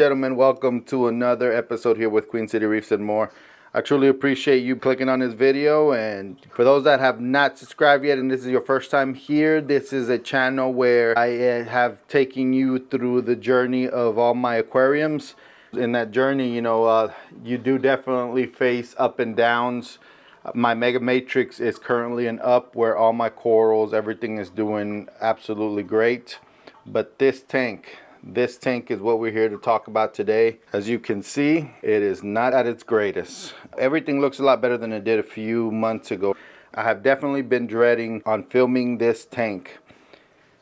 gentlemen, welcome to another episode here with Queen City Reefs and more. I truly appreciate you clicking on this video, and for those that have not subscribed yet and this is your first time here, this is a channel where I have taken you through the journey of all my aquariums. In that journey, you do definitely face up and downs. My Mega Matrix is currently an up, where all my corals, everything is doing absolutely great. But this tank is what we're here to talk about today. As you can see, it is not at its greatest. Everything looks a lot better than it did a few months ago. I have definitely been dreading on filming this tank.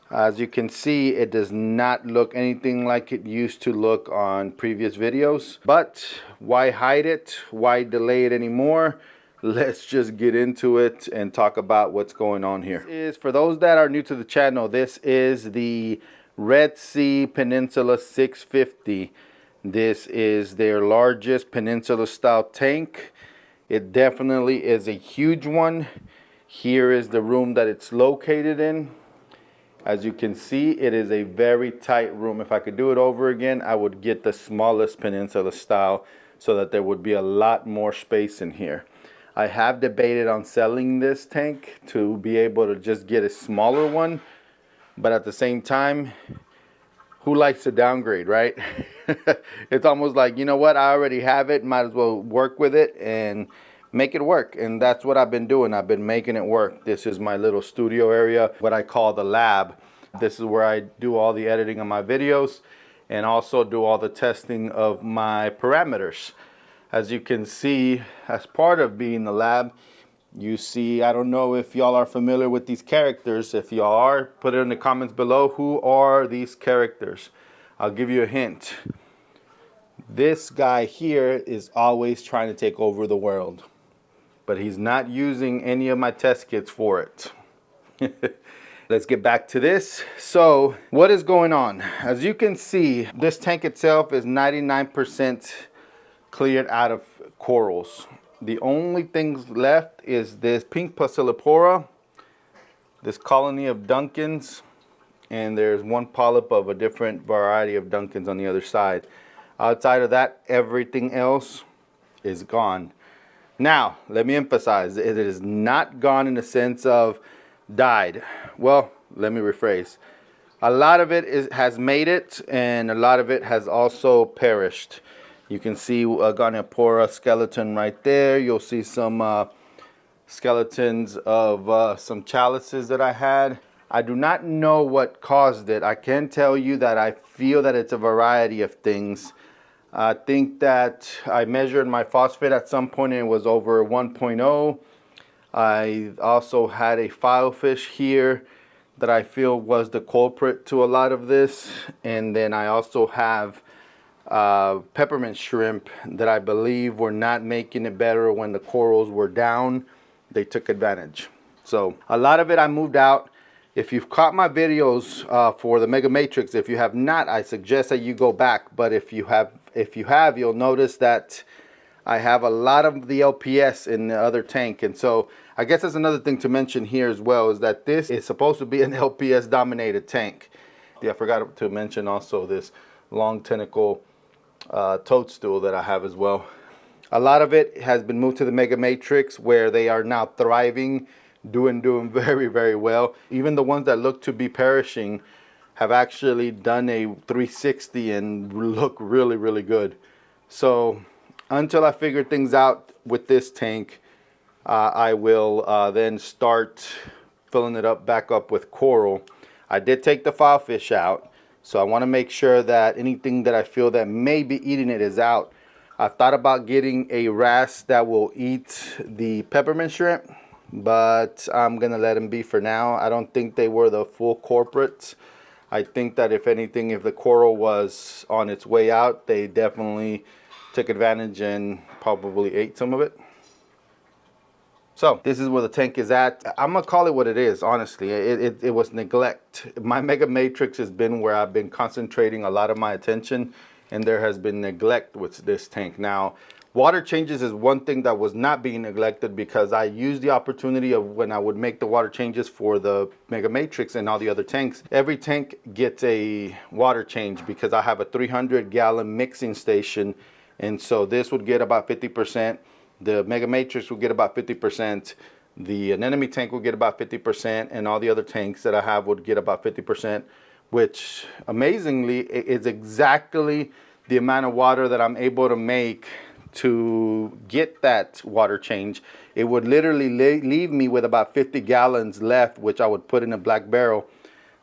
As you can see, it does not look anything like it used to look on previous videos. But why hide it? Why delay it anymore? Let's just get into it and talk about what's going on here. For those that are new to the channel, this is the Reefer Peninsula 650. This is their largest peninsula style tank. It definitely is a huge one. Here is the room that it's located in. As you can see, it is a very tight room. If I could do it over again, I would get the smallest peninsula style so that there would be a lot more space in here. I have debated on selling this tank to be able to just get a smaller one, but at the same time, who likes to downgrade, right? It's almost like, you know what, I already have it, might as well work with it and make it work. And that's what I've been doing. I've been making it work. This is my little studio area, what I call the lab. This is where I do all the editing of my videos and also do all the testing of my parameters. As you can see, as part of being the lab, you see, I don't know if y'all are familiar with these characters. If y'all are, put it in the comments below. Who are these characters? I'll give you a hint. This guy here is always trying to take over the world, but he's not using any of my test kits for it. Let's get back to this. So what is going on? As you can see, this tank itself is 99% cleared out of corals. The only things left is this pink Pasillipora, this colony of Duncans, and there's one polyp of a different variety of Duncans on the other side. Outside of that, everything else is gone. Now, let me emphasize, it is not gone in the sense of died. Well, let me rephrase. A lot of it has made it, and a lot of it has also perished. You can see a Goniopora skeleton right there. You'll see some skeletons of some chalices that I had. I do not know what caused it. I can tell you that I feel that it's a variety of things. I think that I measured my phosphate at some point and it was over 1.0. I also had a filefish here that I feel was the culprit to a lot of this. And then I also have peppermint shrimp that I believe were not making it better when the corals were down. They took advantage. So a lot of it I moved out. If you've caught my videos for the Mega Matrix, if you have not, I suggest that you go back. But if you have, you'll notice that I have a lot of the LPS in the other tank. And so I guess that's another thing to mention here as well, is that this is supposed to be an LPS dominated tank. Yeah, I forgot to mention also this long tentacle toadstool that I have as well. A lot of it has been moved to the Mega Matrix, where they are now thriving, doing very, very well. Even the ones that look to be perishing have actually done a 360 and look really, really good. So until I figure things out with this tank, I will then start filling it up back up with coral. I did take the filefish out, so I want to make sure that anything that I feel that may be eating it is out. I've thought about getting a wrasse that will eat the peppermint shrimp, but I'm going to let them be for now. I don't think they were the full culprits. I think that if anything, if the coral was on its way out, they definitely took advantage and probably ate some of it. So this is where the tank is at. I'm gonna call it what it is, honestly. It was neglect. My Mega Matrix has been where I've been concentrating a lot of my attention, and there has been neglect with this tank. Now, Water changes is one thing that was not being neglected, because I used the opportunity of when I would make the water changes for the Mega Matrix and all the other tanks. Every tank gets a water change because I have a 300-gallon mixing station, and so this would get about 50%. The Mega Matrix would get about 50%. The anemone tank would get about 50%, and all the other tanks that I have would get about 50%, which amazingly is exactly the amount of water that I'm able to make to get that water change. It would literally leave me with about 50 gallons left, which I would put in a black barrel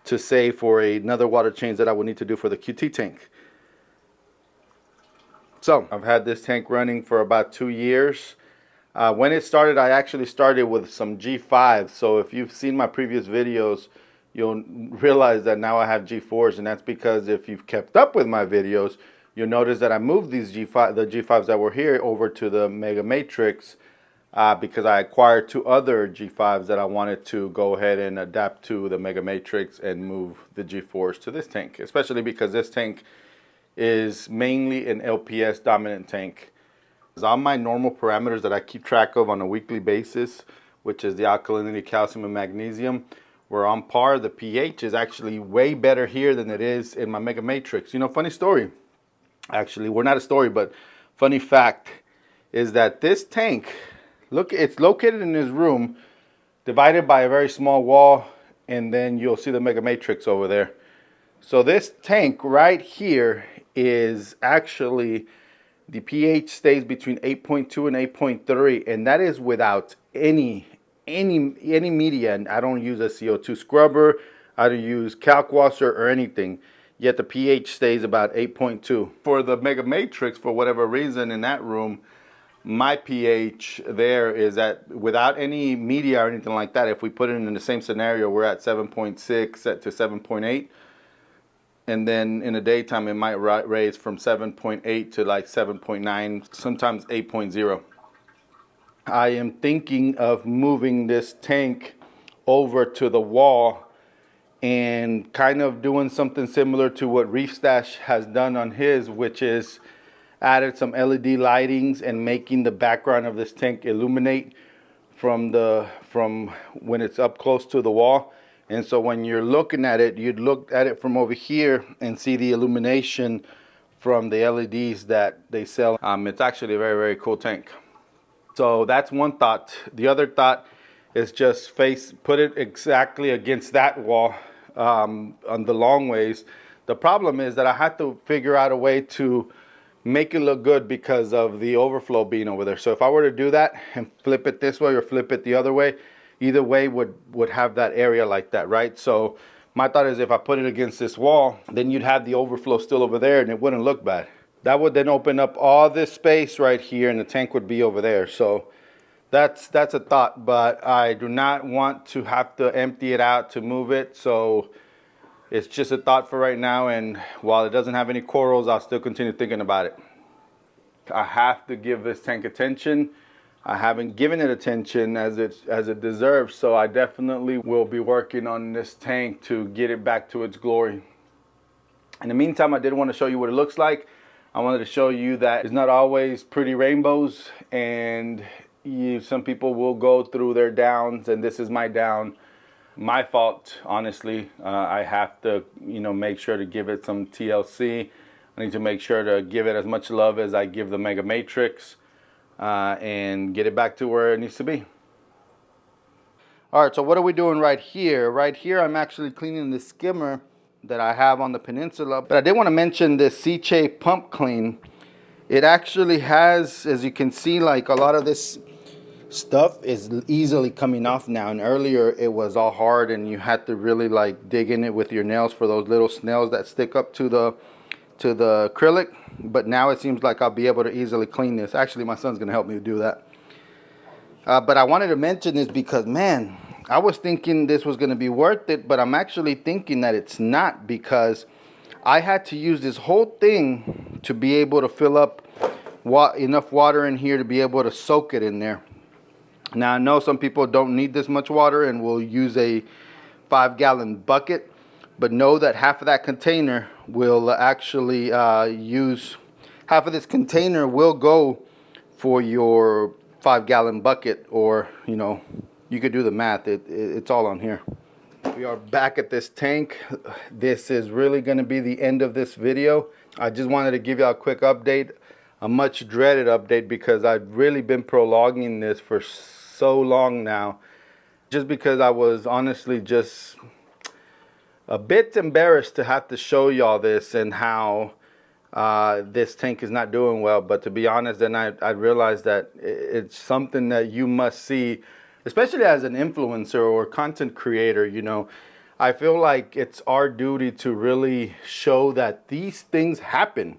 to save for another water change that I would need to do for the QT tank. So I've had this tank running for about 2 years. When it started, I actually started with some G5s. So if you've seen my previous videos, you'll realize that now I have G4s, and that's because if you've kept up with my videos, you'll notice that I moved these the G5s that were here over to the Mega Matrix because I acquired 2 other G5s that I wanted to go ahead and adapt to the Mega Matrix and move the G4s to this tank, especially because this tank is mainly an LPS dominant tank. On my normal parameters that I keep track of on a weekly basis, which is the alkalinity, calcium, and magnesium, we're on par. The pH is actually way better here than it is in my Mega Matrix. You know, funny story. Actually, we're not a story, but funny fact is that this tank, look, it's located in this room, divided by a very small wall, and then you'll see the Mega Matrix over there. So this tank right here is actually, the pH stays between 8.2 and 8.3, and that is without any media. And I don't use a CO2 scrubber, I don't use calc washer or anything. Yet the pH stays about 8.2. For the Mega Matrix, for whatever reason in that room, my pH there is at, without any media or anything like that, if we put it in the same scenario, we're at 7.6 to 7.8. And then in the daytime, it might raise from 7.8 to like 7.9, sometimes 8.0. I am thinking of moving this tank over to the wall and kind of doing something similar to what Reef Stash has done on his, which is added some LED lightings and making the background of this tank illuminate from when it's up close to the wall. And so when you're looking at it, you'd look at it from over here and see the illumination from the LEDs that they sell. It's actually a very, very cool tank. So that's one thought. The other thought is just put it exactly against that wall on the long ways. The problem is that I had to figure out a way to make it look good because of the overflow being over there. So if I were to do that and flip it this way or flip it the other way, either way would have that area like that, right? So my thought is if I put it against this wall, then you'd have the overflow still over there and it wouldn't look bad. That would then open up all this space right here and the tank would be over there. So that's a thought, but I do not want to have to empty it out to move it. So it's just a thought for right now, and while it doesn't have any corals, I'll still continue thinking about it. I have to give this tank attention. I haven't given it attention as it deserves, so I definitely will be working on this tank to get it back to its glory. In the meantime, I did want to show you what it looks like. I wanted to show you that it's not always pretty rainbows, and some people will go through their downs, and this is my down. My fault, honestly. I have to, make sure to give it some TLC. I need to make sure to give it as much love as I give the Mega Matrix, and get it back to where it needs to be. All right, so what are we doing right here? Right here, I'm actually cleaning the skimmer that I have on the peninsula. But I did want to mention this Arche pump clean. It actually has, as you can see, like a lot of this stuff is easily coming off now, and earlier it was all hard and you had to really like dig in it with your nails for those little snails that stick up to the acrylic. But now it seems like I'll be able to easily clean this. Actually, my son's gonna help me do that. But I wanted to mention this because, man, I was thinking this was gonna be worth it, but I'm actually thinking that it's not, because I had to use this whole thing to be able to fill up enough water in here to be able to soak it in there. Now, I know some people don't need this much water and will use a 5-gallon bucket, but know that half of that container will actually half of this container will go for your 5-gallon bucket, or you know, you could do the math. It's all on here. We are back at this tank. This is really going to be the end of this video. I just wanted to give you a quick update, a much dreaded update, because I've really been prolonging this for so long now, just because I was honestly just a bit embarrassed to have to show y'all this and how this tank is not doing well. But to be honest, then I realized that it's something that you must see, especially as an influencer or content creator. You know, I feel like it's our duty to really show that these things happen.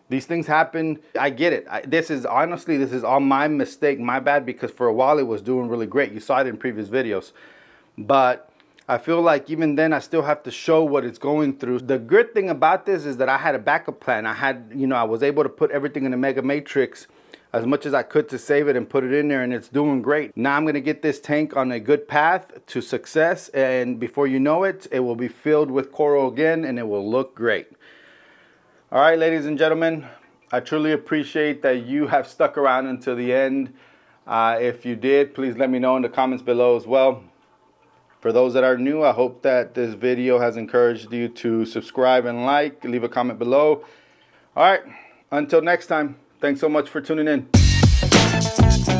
These things happen. I get it. This is all my mistake, my bad, because for a while it was doing really great. You saw it in previous videos. But I feel like even then I still have to show what it's going through. The good thing about this is that I had a backup plan. I was able to put everything in a mega matrix as much as I could to save it and put it in there, and it's doing great. Now I'm going to get this tank on a good path to success, and before you know it, it will be filled with coral again, and it will look great. All right, ladies and gentlemen, I truly appreciate that you have stuck around until the end. If you did, please let me know in the comments below as well. For those that are new, I hope that this video has encouraged you to subscribe and like, leave a comment below. All right, until next time, thanks so much for tuning in.